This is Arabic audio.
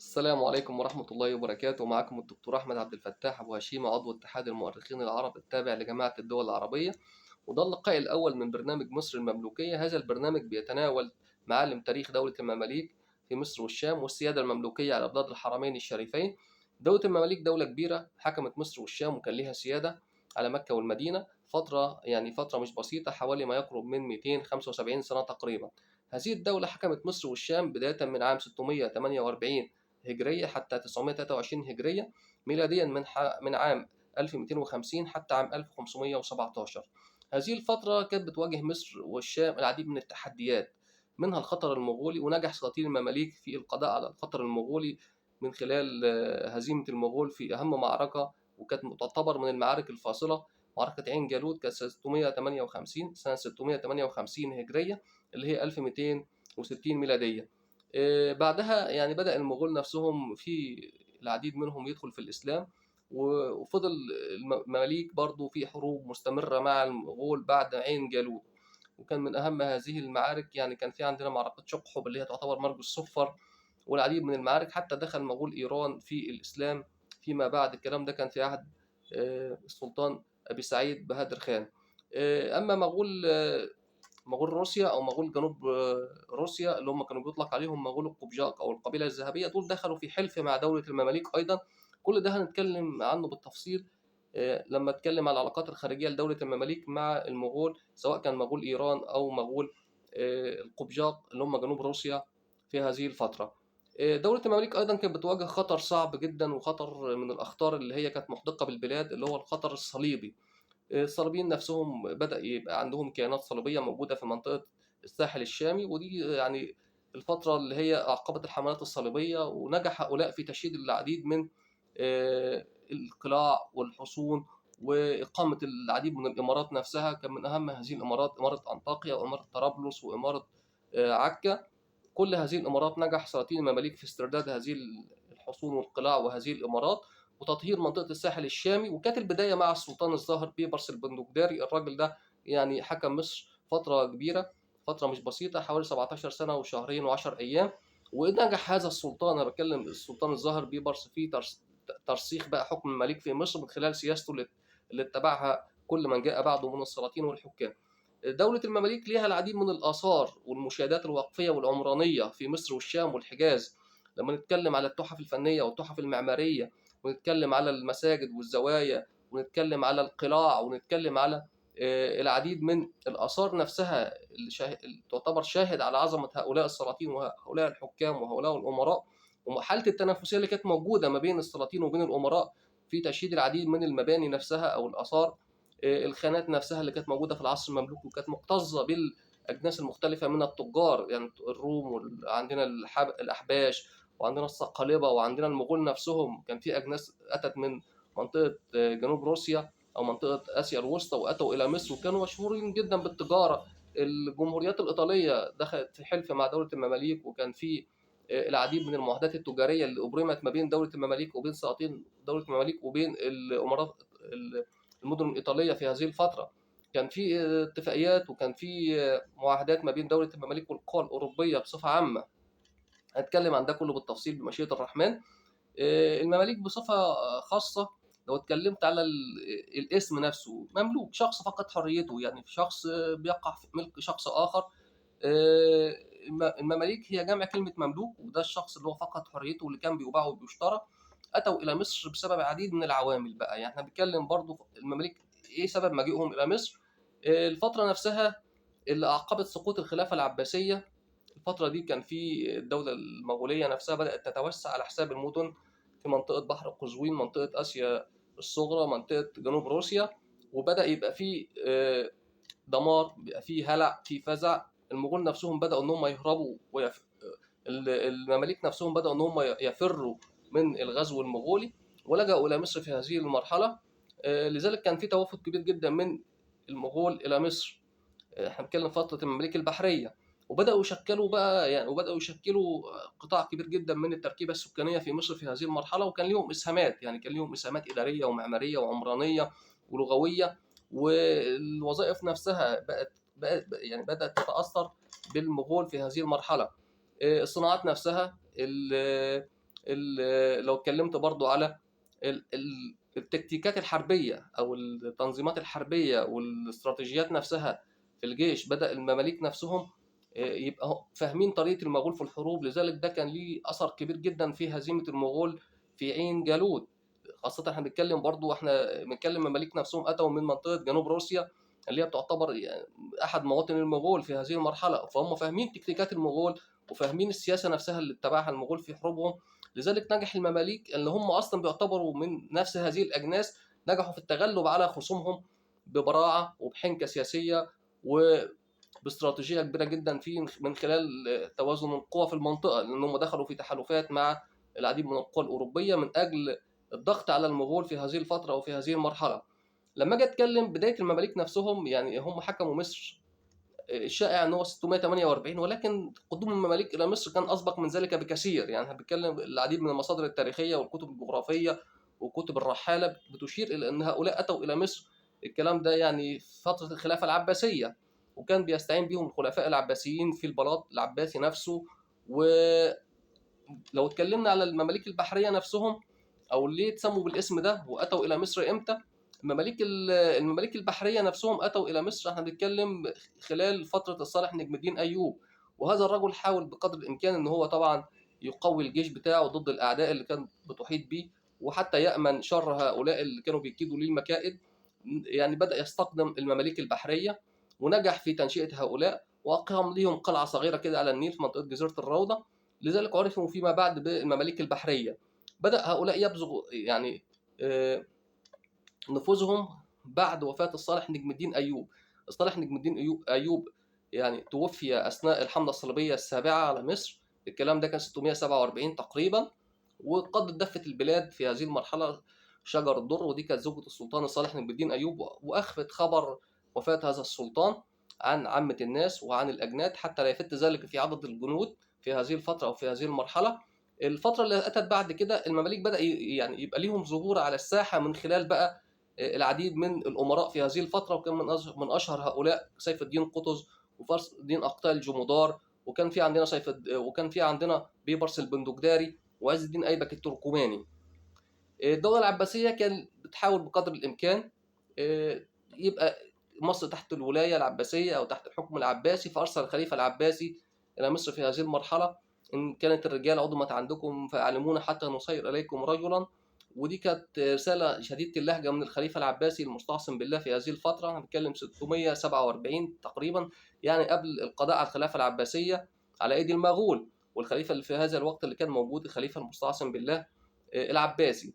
السلام عليكم ورحمة الله وبركاته. معكم الدكتور أحمد عبد الفتاح أبو هشيمة، عضو اتحاد المؤرخين العرب التابع لجامعة الدول العربية. وده اللقاء الأول من برنامج مصر المملوكية. هذا البرنامج بيتناول معالم تاريخ دولة المماليك في مصر والشام والسيادة المملوكية على بلاد الحرمين الشريفين. دولة المماليك دولة كبيرة حكمت مصر والشام وكان لها سيادة على مكة والمدينة فترة مش بسيطة، حوالي ما يقرب من 275 سنة تقريبا. هذه الدولة حكمت مصر والشام بداية من عام 648 هجرية حتى 923 هجرية ميلاديا، من عام 1250 حتى عام 1517. هذه الفترة كانت بتواجه مصر والشام العديد من التحديات، منها الخطر المغولي، ونجح سلاطين المماليك في القضاء على الخطر المغولي من خلال هزيمة المغول في أهم معركة، وكانت تعتبر من المعارك الفاصلة، معركة عين جالوت، كانت سنة 658 هجرية، اللي هي 1260 ميلادية. بعدها يعني بدأ المغول نفسهم في العديد منهم يدخل في الإسلام، وفضل المماليك برضو في حروب مستمرة مع المغول بعد عين جالوت. وكان من أهم هذه المعارك يعني كان في عندنا معركة شقحب اللي هي تعتبر مرج الصفر، والعديد من المعارك، حتى دخل مغول إيران في الإسلام فيما بعد. الكلام ده كان في عهد السلطان أبي سعيد بهادر خان. أما مغول روسيا او مغول جنوب روسيا، اللي هم كانوا بيطلق عليهم مغول القبجاق او القبيله الذهبيه، دول دخلوا في حلف مع دوله المماليك ايضا. كل ده هنتكلم عنه بالتفصيل لما اتكلم على العلاقات الخارجيه لدوله المماليك مع المغول، سواء كان مغول ايران او مغول القبجاق اللي هم جنوب روسيا في هذه الفتره. دولة المماليك أيضا كانت بتواجه خطر صعب جدا، وخطر من الأخطار اللي هي كانت محدقة بالبلاد، اللي هو الخطر الصليبي. الصليبيين نفسهم بدأ يبقى عندهم كيانات صليبية موجودة في منطقة الساحل الشامي، ودي يعني الفترة اللي هي أعقبت الحملات الصليبية، ونجح هؤلاء في تشييد العديد من القلاع والحصون، وإقامة العديد من الإمارات نفسها. كان من أهم هذه الإمارات إمارة أنطاكيا وإمارة طرابلس وإمارة عكا. كل هذه الإمارات نجح سلاطين المماليك في استرداد هذه الحصون والقلاع وهذه الإمارات، وتطهير منطقة الساحل الشامي. وكانت البداية مع السلطان الظاهر بيبرس البندقداري. الراجل ده يعني حكم مصر فترة كبيرة، فترة مش بسيطة، حوالي 17 سنة وشهرين و10 أيام. ونجح هذا السلطان، أنا بتكلم السلطان الظاهر بيبرس، في ترسيخ بقى حكم المماليك في مصر من خلال سياسته اللي اتبعها كل من جاء بعده من السلاطين والحكام. دولة المماليك ليها العديد من الآثار والمشاهدات الوقفية والعمرانية في مصر والشام والحجاز. لما نتكلم على التحف الفنية والتحف المعمارية، ونتكلم على المساجد والزوايا، ونتكلم على القلاع، ونتكلم على العديد من الآثار نفسها اللي تعتبر شاهد على عظمة هؤلاء السلاطين وهؤلاء الحكام وهؤلاء الأمراء، وحالة التنافسية اللي كانت موجودة ما بين السلاطين وبين الأمراء في تشييد العديد من المباني نفسها أو الآثار. الخانات نفسها اللي كانت موجودة في العصر المملوكي، وكانت مكتظة بالأجناس المختلفة من التجار، يعني الروم، وعندنا الأحباش، وعندنا الصقالبة، وعندنا المغول نفسهم. كان في أجناس أتت من منطقة جنوب روسيا أو منطقة آسيا الوسطى وأتوا إلى مصر، وكانوا مشهورين جدا بالتجارة. الجمهوريات الإيطالية دخلت في حلف مع دولة المماليك، وكان في العديد من المعاهدات التجارية اللي أبرمت ما بين دولة المماليك وبين سلاطين دولة المماليك وبين الأمارات المدن الإيطالية في هذه الفترة. كان في اتفاقيات وكان في معاهدات ما بين دولة المماليك والقوى الأوروبية بصفة عامة. هنتكلم عن ده كله بالتفصيل بمشيئة الرحمن. المماليك بصفة خاصة، لو اتكلمت على الاسم نفسه، مملوك شخص فقد حريته، يعني شخص بيقع في ملك شخص آخر. آه، المماليك هي جمع كلمة مملوك، وده الشخص اللي هو فقد حريته واللي كان بيباع وبيشترى. أتوا إلى مصر بسبب عديد من العوامل بقى، يعني احنا بنتكلم برضو المماليك إيه سبب مجيئهم إلى مصر. الفترة نفسها اللي أعقبت سقوط الخلافة العباسية. الفترة دي كان في الدولة المغولية نفسها بدأت تتوسع على حساب المدن في منطقة بحر قزوين، منطقة آسيا الصغرى، منطقة جنوب روسيا. وبدأ يبقى في دمار، بيبقى في هلع، في فزع. المغول نفسهم بدأوا إن هم يهربوا المماليك نفسهم بدأوا إن هم يفروا من الغزو المغولي، ولجأوا إلى مصر في هذه المرحلة. لذلك كان في توافد كبير جدا من المغول إلى مصر. احنا بنتكلم فترة المماليك البحرية، وبدأوا يشكلوا قطاع كبير جدا من التركيبة السكانية في مصر في هذه المرحلة. وكان لهم إسهامات، يعني كان لهم إسهامات إدارية ومعمارية وعمرانية ولغوية. والوظائف نفسها بدأت تتأثر بالمغول في هذه المرحلة. الصناعات نفسها، لو اتكلمت برضو على التكتيكات الحربية أو التنظيمات الحربية والاستراتيجيات نفسها في الجيش، بدأ المماليك نفسهم يبقى فاهمين طريقة المغول في الحروب. لذلك ده كان ليه أثر كبير جدا في هزيمة المغول في عين جالوت. خاصة احنا بنتكلم برضو، احنا بنتكلم مماليك نفسهم أتوا من منطقة جنوب روسيا اللي هي بتعتبر يعني أحد مواطن المغول في هذه المرحلة، فهم فاهمين تكتيكات المغول وفاهمين السياسة نفسها اللي اتبعها المغول في حروبهم. لذلك نجح المماليك اللي هم اصلا بيعتبروا من نفس هذه الاجناس، نجحوا في التغلب على خصومهم ببراعه وبحنكه سياسيه وباستراتيجيه كبيره جدا في من خلال توازن القوى في المنطقه، لان هم دخلوا في تحالفات مع العديد من القوى الاوروبيه من اجل الضغط على المغول في هذه الفتره وفي هذه المرحله. لما اجي اتكلم بدايه المماليك نفسهم، يعني هم حكموا مصر الشائع ان هو 648، ولكن قدوم المماليك الى مصر كان اسبق من ذلك بكثير. يعني احنا بنتكلم العديد من المصادر التاريخيه والكتب الجغرافيه وكتب الرحاله بتشير الى ان هؤلاء اتوا الى مصر، الكلام ده يعني في فتره الخلافه العباسيه، وكان بيستعين بهم الخلفاء العباسيين في البلاط العباسي نفسه. ولو اتكلمنا على المماليك البحريه نفسهم، او ليه اتسموا بالاسم ده واتوا الى مصر امتى، المماليك البحريه نفسهم اتوا الى مصر، احنا بنتكلم خلال فتره الصالح نجم الدين ايوب. وهذا الرجل حاول بقدر الامكان ان هو طبعا يقوي الجيش بتاعه ضد الاعداء اللي كانت بتحيط به، وحتى يامن شر هؤلاء اللي كانوا بيكيدوا ليه المكائد. يعني بدا يستخدم المماليك البحريه ونجح في تنشئه هؤلاء، واقام لهم قلعه صغيره كده على النيل في منطقه جزيره الروضه. لذلك عرفوا فيما بعد بالمماليك البحريه. بدا هؤلاء يبزغوا يعني نفوذهم بعد وفاة الصالح نجم الدين أيوب. الصالح نجم الدين أيوب يعني توفي أثناء الحملة الصليبية السابعة على مصر، الكلام ده كان 647 تقريبا. وقد دفت البلاد في هذه المرحلة شجر الدر، ودي كانت زوجة السلطان الصالح نجم الدين أيوب، وأخفت خبر وفاة هذا السلطان عن عامة الناس وعن الأجناد، حتى لا يفت ذلك في عدد الجنود في هذه الفترة أو في هذه المرحلة. الفترة اللي أتت بعد كده المماليك بدأ يعني يبقى ليهم ظهور على الساحة من خلال بقى العديد من الأمراء في هذه الفترة، وكان من أشهر هؤلاء سيف الدين قطز وفرس الدين أقتال الجمودار، وكان في عندنا بيبرس البندقداري وعز الدين أيبك التركماني. الدولة العباسية كان بتحاول بقدر الإمكان يبقى مصر تحت الولاية العباسية أو تحت الحكم العباسي، فأرسل الخليفة العباسي إلى مصر في هذه المرحلة: إن كانت الرجال عظمت عندكم فأعلمونا حتى نصير إليكم رجلا. ودي كانت رسالة شديدة اللهجة من الخليفة العباسي المستعصم بالله في هذه الفترة. هنتكلم 647 تقريبا، يعني قبل القضاء على الخلافة العباسية على أيدي المغول. والخليفة اللي في هذا الوقت اللي كان موجود الخليفة المستعصم بالله العباسي.